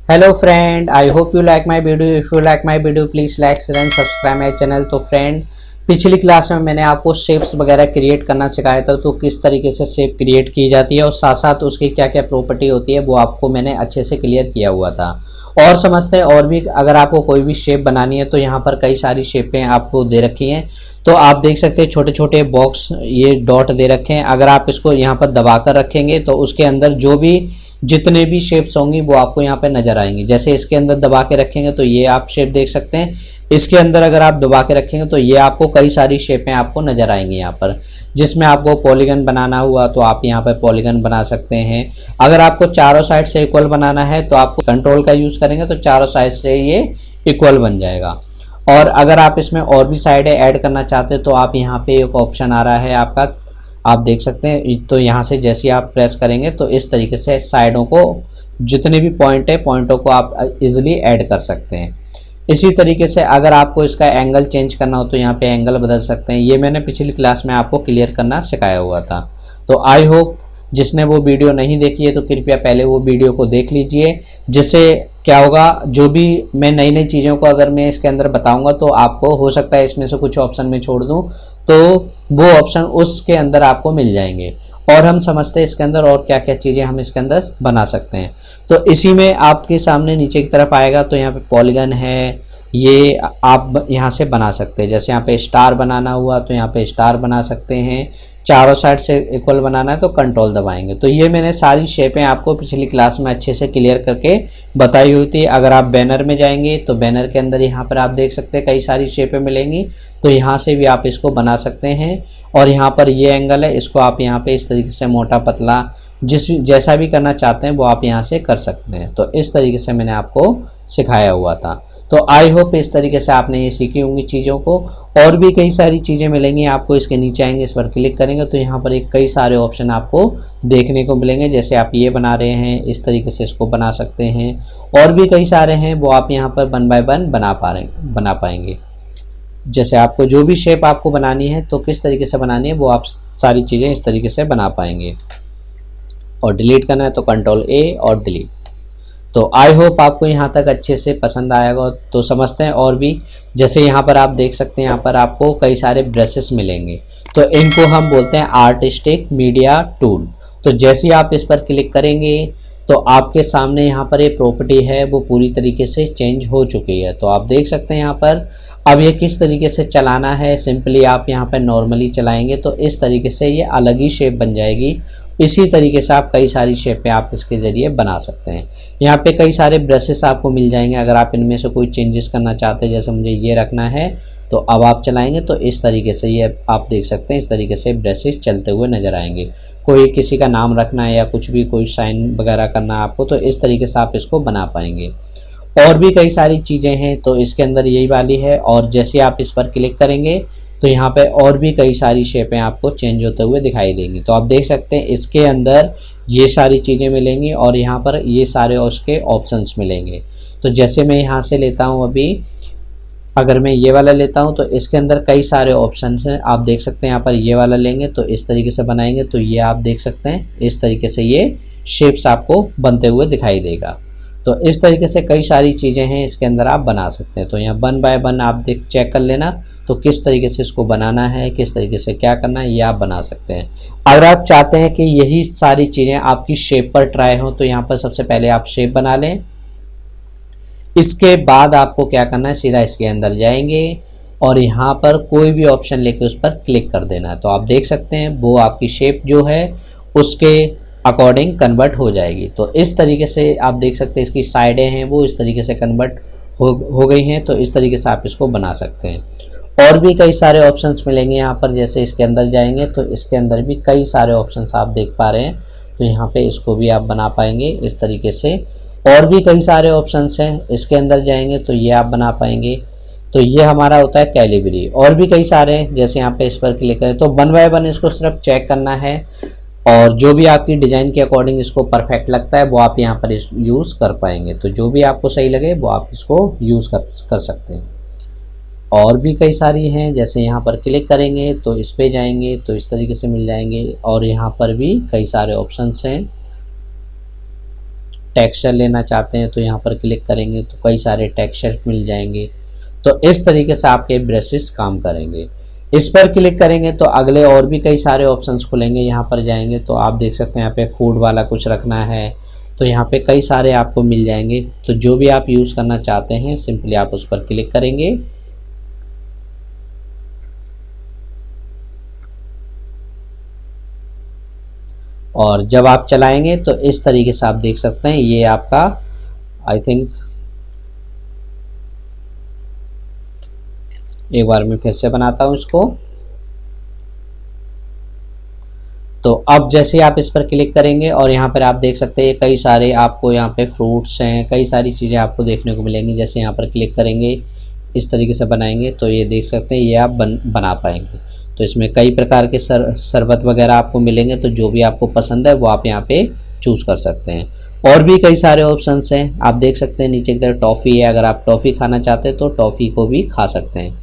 Hello friend, I hope you like my video. If you like my video please like share and subscribe my channel. तो friend, पिछली class में मैंने आपको shapes वगैरह create करना सिखाया था, तो किस तरीके से शेप क्रिएट की जाती है और साथ साथ उसकी क्या क्या प्रॉपर्टी होती है वो आपको मैंने अच्छे से क्लियर किया हुआ था। और समझते हैं, और भी अगर आपको कोई भी शेप बनानी है तो यहाँ पर कई सारी शेपें आपको दे रखी हैं। तो आप देख सकते हैं छोटे छोटे बॉक्स, ये डॉट दे रखे हैं। अगर आप इसको यहाँ पर दबा कर रखेंगे तो उसके अंदर जो भी जितने भी शेप्स होंगी वो आपको यहाँ पे नजर आएंगी। जैसे इसके अंदर दबा के रखेंगे तो ये आप शेप देख सकते हैं। इसके अंदर अगर आप दबा के रखेंगे तो ये आपको कई सारी शेपें आपको नजर आएंगी यहाँ पर। जिसमें आपको पॉलीगन बनाना हुआ तो आप यहाँ पर पॉलीगन बना सकते हैं। अगर आपको चारों साइड से इक्वल बनाना है तो आप कंट्रोल का यूज करेंगे तो चारों साइड से ये इक्वल बन जाएगा। और अगर आप इसमें और भी साइडें ऐड करना चाहते हैं तो आप यहाँ पे एक ऑप्शन आ रहा है आपका, आप देख सकते हैं। तो यहाँ से जैसे आप प्रेस करेंगे तो इस तरीके से साइडों को, जितने भी पॉइंट है, पॉइंटों को आप इजीली ऐड कर सकते हैं। इसी तरीके से अगर आपको इसका एंगल चेंज करना हो तो यहाँ पे एंगल बदल सकते हैं। ये मैंने पिछली क्लास में आपको क्लियर करना सिखाया हुआ था। तो आई होप जिसने वो वीडियो नहीं देखी है तो कृपया पहले वो वीडियो को देख लीजिए। जिससे क्या होगा, जो भी मैं नई नई चीज़ों को अगर मैं इसके अंदर बताऊंगा तो आपको हो सकता है इसमें से कुछ ऑप्शन में छोड़ दूं तो वो ऑप्शन उसके अंदर आपको मिल जाएंगे और हम समझते हैं इसके अंदर और क्या क्या चीज़ें हम इसके अंदर बना सकते हैं। तो इसी में आपके सामने नीचे की तरफ आएगा तो यहाँ पे पॉलीगन है, ये आप यहाँ से बना सकते हैं। जैसे यहाँ पे स्टार बनाना हुआ तो यहाँ पे स्टार बना सकते हैं। चारों साइड से इक्वल बनाना है तो कंट्रोल दबाएंगे। तो ये मैंने सारी शेपें आपको पिछली क्लास में अच्छे से क्लियर करके बताई हुई थी। अगर आप बैनर में जाएंगे तो बैनर के अंदर यहाँ पर आप देख सकते हैं कई सारी शेपें मिलेंगी, तो यहाँ से भी आप इसको बना सकते हैं। और यहाँ पर ये एंगल है, इसको आप यहाँ पे इस तरीके से मोटा पतला जैसा भी करना चाहते हैं वो आप यहाँ से कर सकते हैं। तो इस तरीके से मैंने आपको सिखाया हुआ था। तो आई होप इस तरीके से आपने ये सीखी होंगी चीज़ों को। और भी कई सारी चीज़ें मिलेंगी आपको। इसके नीचे आएंगे, इस पर क्लिक करेंगे तो यहाँ पर एक कई सारे ऑप्शन आपको देखने को मिलेंगे। जैसे आप ये बना रहे हैं इस तरीके से इसको बना सकते हैं। और भी कई सारे हैं वो आप यहाँ पर वन बाय वन बना पाएंगे। जैसे आपको जो भी शेप आपको बनानी है तो किस तरीके से बनानी है वो आप सारी चीज़ें इस तरीके से बना पाएंगे। और डिलीट करना है तो कंट्रोल ए और डिलीट। तो आई होप आपको यहाँ तक अच्छे से पसंद आएगा। तो समझते हैं और भी। जैसे यहाँ पर आप देख सकते हैं यहाँ पर आपको कई सारे ब्रशेस मिलेंगे, तो इनको हम बोलते हैं आर्टिस्टिक मीडिया टूल। तो जैसे ही आप इस पर क्लिक करेंगे तो आपके सामने यहाँ पर ये प्रॉपर्टी है वो पूरी तरीके से चेंज हो चुकी है। तो आप देख सकते हैं यहाँ पर अब ये किस तरीके से चलाना है। सिंपली आप यहाँ पर नॉर्मली चलाएंगे तो इस तरीके से ये अलग ही शेप बन जाएगी। इसी तरीके से आप कई सारी शेपें आप इसके ज़रिए बना सकते हैं। यहाँ पे कई सारे ब्रशेस आपको मिल जाएंगे। अगर आप इनमें से कोई चेंजेस करना चाहते हैं, जैसे मुझे ये रखना है, तो अब आप चलाएंगे तो इस तरीके से ये आप देख सकते हैं इस तरीके से ब्रशेस चलते हुए नज़र आएंगे। कोई किसी का नाम रखना है या कुछ भी कोई साइन वगैरह करना है आपको तो इस तरीके से आप इसको बना पाएंगे। और भी कई सारी चीज़ें हैं तो इसके अंदर यही वाली है। और जैसे आप इस पर क्लिक करेंगे तो यहाँ पे और भी कई सारी शेपें आपको चेंज होते हुए दिखाई देंगी। तो आप देख सकते हैं इसके अंदर ये सारी चीज़ें मिलेंगी और यहाँ पर ये सारे उसके ऑप्शंस मिलेंगे। तो जैसे मैं यहाँ से लेता हूँ, अभी अगर मैं ये वाला लेता हूँ तो इसके अंदर कई सारे ऑप्शंस हैं। आप देख सकते हैं यहाँ पर ये वाला लेंगे तो इस तरीके से बनाएंगे तो ये आप देख सकते हैं इस तरीके से ये शेप्स आपको बनते हुए दिखाई देगा। तो इस तरीके से कई सारी चीज़ें हैं इसके अंदर आप बना सकते हैं। तो यहाँ वन बाय वन आप चेक कर लेना तो किस तरीके से इसको बनाना है, किस तरीके से क्या करना है, ये आप बना सकते हैं। अगर आप चाहते हैं कि यही सारी चीज़ें आपकी शेप पर ट्राई हो तो यहाँ पर सबसे पहले आप शेप बना लें। इसके बाद आपको क्या करना है, सीधा इसके अंदर जाएंगे और यहाँ पर कोई भी ऑप्शन लेके उस पर क्लिक कर देना है। तो आप देख सकते हैं वो आपकी शेप जो है उसके अकॉर्डिंग कन्वर्ट हो जाएगी। तो इस तरीके से आप देख सकते हैं इसकी साइडें हैं वो इस तरीके से कन्वर्ट हो गई हैं। तो इस तरीके से आप इसको बना सकते हैं। और भी कई सारे ऑप्शंस मिलेंगे यहाँ पर। जैसे इसके अंदर जाएंगे तो इसके अंदर भी कई सारे ऑप्शंस आप देख पा रहे हैं। तो यहाँ पे इसको भी आप बना पाएंगे इस तरीके से। और भी कई सारे ऑप्शंस हैं, इसके अंदर जाएंगे तो ये आप बना पाएंगे। तो ये हमारा होता है कैलिबरी। और भी कई सारे हैं, जैसे यहाँ पे इस पर क्लिक करें तो वन बाय वन इसको सिर्फ चेक करना है और जो भी आपकी डिज़ाइन के अकॉर्डिंग इसको परफेक्ट लगता है वो आप यहाँ पर यूज़ कर पाएंगे। तो जो भी आपको सही लगे वो आप इसको यूज़ कर सकते हैं। और भी कई सारी हैं, जैसे यहाँ पर क्लिक करेंगे तो इस पे जाएंगे तो इस तरीके से मिल जाएंगे। और यहाँ पर भी कई सारे ऑप्शंस हैं। टेक्सचर लेना चाहते हैं तो यहाँ पर क्लिक करेंगे तो कई सारे टेक्सचर मिल जाएंगे। तो इस तरीके से आपके ब्रशेस काम करेंगे। इस पर क्लिक करेंगे तो अगले और भी कई सारे ऑप्शंस खुलेंगे। यहाँ पर जाएंगे तो आप देख सकते हैं यहाँ पे फूड वाला कुछ रखना है तो यहाँ पे कई सारे आपको मिल जाएंगे। तो जो भी आप यूज़ करना चाहते हैं सिंपली आप उस पर क्लिक करेंगे और जब आप चलाएंगे तो इस तरीके से आप देख सकते हैं ये आपका आई थिंक एक बार मैं फिर से बनाता हूं इसको। तो अब जैसे आप इस पर क्लिक करेंगे और यहाँ पर आप देख सकते हैं कई सारे आपको यहाँ पे फ्रूट्स हैं, कई सारी चीज़ें आपको देखने को मिलेंगी। जैसे यहाँ पर क्लिक करेंगे इस तरीके से बनाएंगे तो ये देख सकते हैं ये आप बना पाएंगे। तो इसमें कई प्रकार के शरबत वगैरह आपको मिलेंगे। तो जो भी आपको पसंद है वो आप यहाँ पे चूज़ कर सकते हैं। और भी कई सारे ऑप्शंस हैं, आप देख सकते हैं नीचे की तरफ टॉफ़ी है, अगर आप टॉफ़ी खाना चाहते हैं तो टॉफ़ी को भी खा सकते हैं।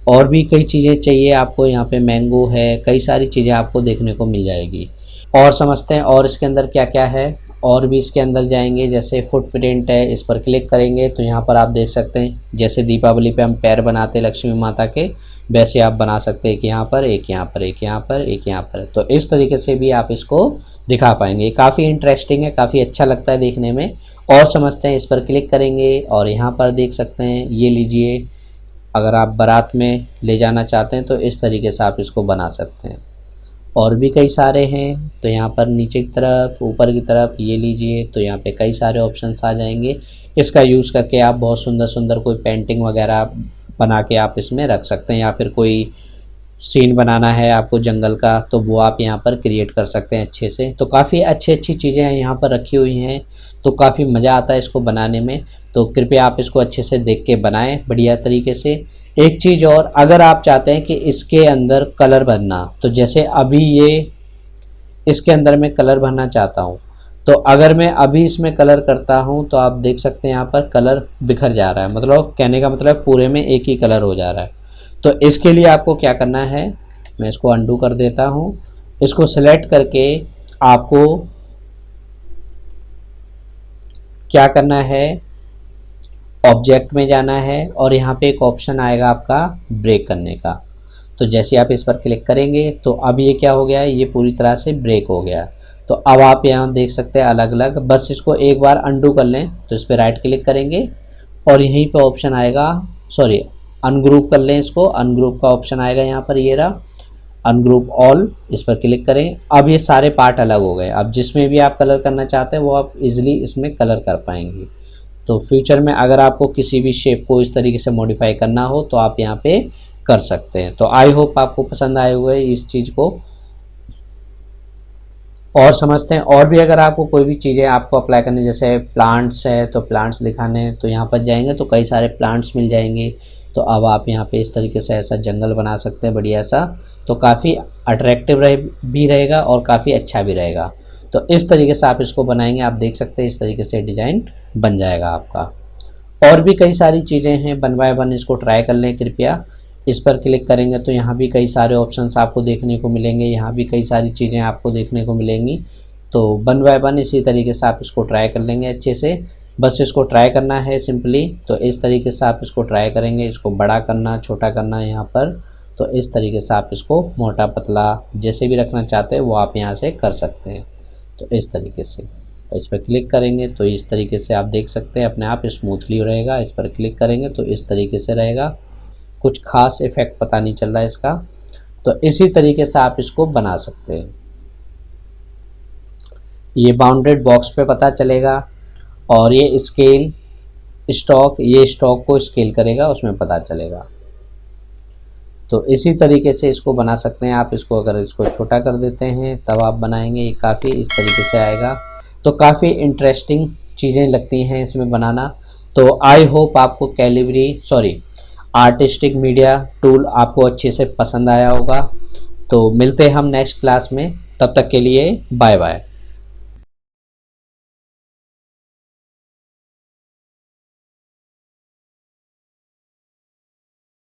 और भी कई चीज़ें चाहिए आपको, यहाँ पे मैंगो है, कई सारी चीज़ें आपको देखने को मिल जाएगी। और समझते हैं और इसके अंदर क्या क्या है। और भी इसके अंदर जाएंगे जैसे फुटप्रिंट है, इस पर क्लिक करेंगे तो यहाँ पर आप देख सकते हैं जैसे दीपावली पे हम पैर बनाते हैं लक्ष्मी माता के, वैसे आप बना सकते हैं कि यहाँ पर एक, यहाँ पर एक, यहाँ पर एक, यहाँ पर। तो इस तरीके से भी आप इसको दिखा पाएंगे। काफ़ी इंटरेस्टिंग है, काफ़ी अच्छा लगता है देखने में। और समझते हैं, इस पर क्लिक करेंगे और यहाँ पर देख सकते हैं ये लीजिए, अगर आप बारात में ले जाना चाहते हैं तो इस तरीके से आप इसको बना सकते हैं। और भी कई सारे हैं, तो यहाँ पर नीचे की तरफ ऊपर की तरफ ये लीजिए, तो यहाँ पे कई सारे ऑप्शंस आ जाएंगे। इसका यूज़ करके आप बहुत सुंदर सुंदर कोई पेंटिंग वगैरह बना के आप इसमें रख सकते हैं, या फिर कोई सीन बनाना है आपको जंगल का तो वो आप यहाँ पर क्रिएट कर सकते हैं अच्छे से। तो काफ़ी अच्छी अच्छी चीज़ें यहाँ पर रखी हुई हैं, तो काफ़ी मज़ा आता है इसको बनाने में। तो कृपया आप इसको अच्छे से देख के बनाएं बढ़िया तरीके से। एक चीज़ और, अगर आप चाहते हैं कि इसके अंदर कलर भरना, तो जैसे अभी ये इसके अंदर मैं कलर भरना चाहता हूँ, तो अगर मैं अभी इसमें कलर करता हूँ तो आप देख सकते हैं यहाँ पर कलर बिखर जा रहा है, मतलब कहने का मतलब पूरे में एक ही कलर हो जा रहा है। तो इसके लिए आपको क्या करना है, मैं इसको अंडू कर देता हूँ। इसको सिलेक्ट करके आपको क्या करना है, ऑब्जेक्ट में जाना है और यहाँ पे एक ऑप्शन आएगा आपका ब्रेक करने का। तो जैसे आप इस पर क्लिक करेंगे तो अब ये क्या हो गया है, ये पूरी तरह से ब्रेक हो गया। तो अब आप यहाँ देख सकते हैं अलग अलग, बस इसको एक बार अंडू कर लें तो इस पर राइट क्लिक करेंगे और यहीं पे ऑप्शन आएगा, सॉरी अनग्रुप कर लें इसको, अनग्रुप का ऑप्शन आएगा यहाँ पर, ये रहा अनग्रुप ऑल, इस पर क्लिक करें। अब ये सारे पार्ट अलग हो गए। अब जिसमें भी आप कलर करना चाहते हैं वो आप इजीली इसमें कलर कर पाएंगे। तो फ्यूचर में अगर आपको किसी भी शेप को इस तरीके से मॉडिफाई करना हो तो आप यहाँ पे कर सकते हैं। तो आई होप आपको पसंद आए हुए इस चीज़ को। और समझते हैं और भी, अगर आपको कोई भी चीज़ें आपको अप्लाई करनी, जैसे प्लांट्स है तो प्लांट्स दिखाने हैं तो यहाँ पर जाएंगे तो कई सारे प्लांट्स मिल जाएंगे। तो अब आप यहाँ पे इस तरीके से ऐसा जंगल बना सकते हैं बढ़िया सा, तो काफ़ी अट्रैक्टिव भी रहेगा और काफ़ी अच्छा भी रहेगा। तो इस तरीके से आप इसको बनाएंगे, आप देख सकते हैं इस तरीके से डिज़ाइन बन जाएगा आपका। और भी कई सारी चीज़ें हैं, वन बाय वन इसको ट्राई कर लें कृपया। इस पर क्लिक करेंगे तो यहाँ भी कई सारे ऑप्शंस आपको देखने को मिलेंगे, यहाँ भी कई सारी चीज़ें आपको देखने को मिलेंगी। तो वन बाय वन इसी तरीके से आप इसको ट्राई कर लेंगे अच्छे से। बस इसको ट्राई करना है सिंपली। तो इस तरीके से आप इसको ट्राई करेंगे, इसको बड़ा करना छोटा करना यहाँ पर, तो इस तरीके से आप इसको मोटा पतला जैसे भी रखना चाहते हैं वो आप यहाँ से कर सकते हैं। तो इस तरीके से इस पर क्लिक करेंगे तो इस तरीके से आप देख सकते हैं अपने आप स्मूथली रहेगा। इस पर क्लिक करेंगे तो इस तरीके से रहेगा, कुछ खास इफेक्ट पता नहीं चल रहा है इसका। तो इसी तरीके से आप इसको बना सकते हैं। ये बाउंडेड बॉक्स पे पता चलेगा और ये स्केल स्टॉक, ये स्टॉक को स्केल करेगा, उसमें पता चलेगा। तो इसी तरीके से इसको बना सकते हैं आप। इसको अगर इसको छोटा कर देते हैं तब आप बनाएंगे, ये काफ़ी इस तरीके से आएगा। तो काफ़ी इंटरेस्टिंग चीज़ें लगती हैं इसमें बनाना। तो आई होप आपको आर्टिस्टिक मीडिया टूल आपको अच्छे से पसंद आया होगा। तो मिलते हैं हम नेक्स्ट क्लास में, तब तक के लिए बाय बाय।